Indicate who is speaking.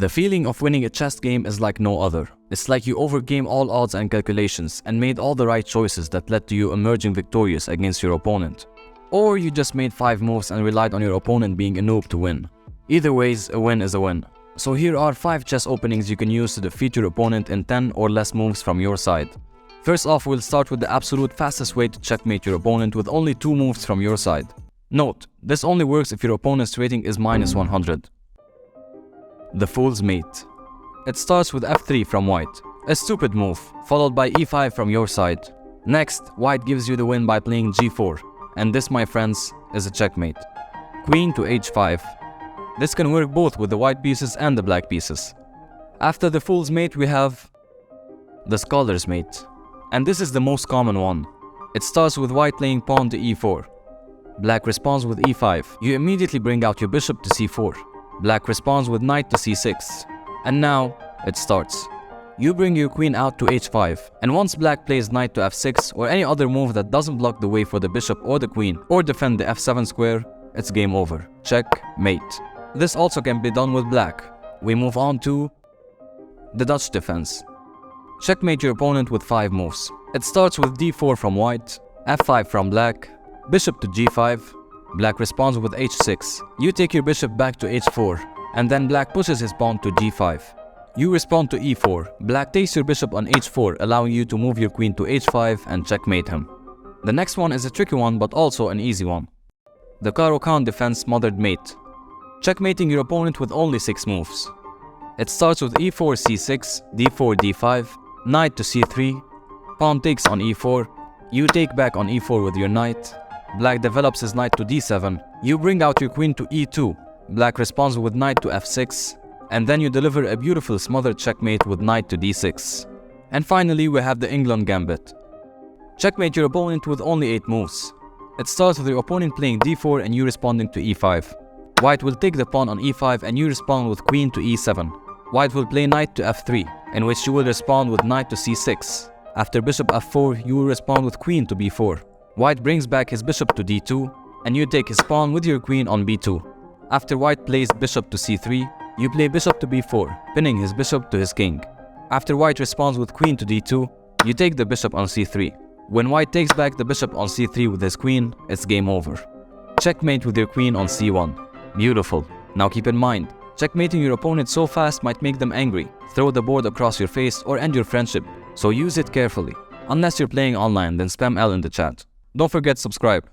Speaker 1: The feeling of winning a chess game is like no other. It's like you overcame all odds and calculations and made all the right choices that led to you emerging victorious against your opponent. Or you just made 5 moves and relied on your opponent being a noob to win. Either ways, a win is a win. So here are 5 chess openings you can use to defeat your opponent in 10 or less moves from your side. First off, we'll start with the absolute fastest way to checkmate your opponent with only 2 moves from your side. Note, this only works if your opponent's rating is -100. The Fool's Mate. It starts with f3 from white, a stupid move, followed by e5 from your side. Next, white gives you the win by playing g4, and this, my friends, is a checkmate. Queen to h5. This can work both with the white pieces and the black pieces. After the Fool's Mate, we have the Scholar's Mate, and this is the most common one. It starts with white playing pawn to e4. Black responds with e5. You immediately bring out your bishop to c4. Black responds with knight to c6. And now, it starts. You bring your queen out to h5, and once black plays knight to f6 or any other move that doesn't block the way for the bishop or the queen or defend the f7 square, it's game over. Checkmate. This also can be done with black. We move on to the Dutch defense. Checkmate your opponent with 5 moves. It starts with d4 from white, f5 from black, bishop to g5. Black responds with h6. You take your bishop back to h4, and then black pushes his pawn to g5. You respond to e4. Black takes your bishop on h4, allowing you to move your queen to h5 and checkmate him. The next one is a tricky one, but also an easy one. The Karokan Defense Mothered Mate. Checkmating your opponent with only 6 moves. It starts with e4 c6, d4 d5, knight to c3, pawn takes on e4, you take back on e4 with your knight, black develops his knight to d7, you bring out your queen to e2, black responds with knight to f6, and then you deliver a beautiful smothered checkmate with knight to d6. And finally, we have the England Gambit. Checkmate your opponent with only 8 moves. It starts with your opponent playing d4 and you responding to e5. White will take the pawn on e5 and you respond with queen to e7. White will play knight to f3, in which you will respond with knight to c6. After bishop f4, you will respond with queen to b4. White brings back his bishop to d2, and you take his pawn with your queen on b2. After white plays bishop to c3, you play bishop to b4, pinning his bishop to his king. After white responds with queen to d2, you take the bishop on c3. When white takes back the bishop on c3 with his queen, it's game over. Checkmate with your queen on c1. Beautiful. Now keep in mind, checkmating your opponent so fast might make them angry, throw the board across your face, or end your friendship, so use it carefully. Unless you're playing online, then spam L in the chat. Don't forget to subscribe.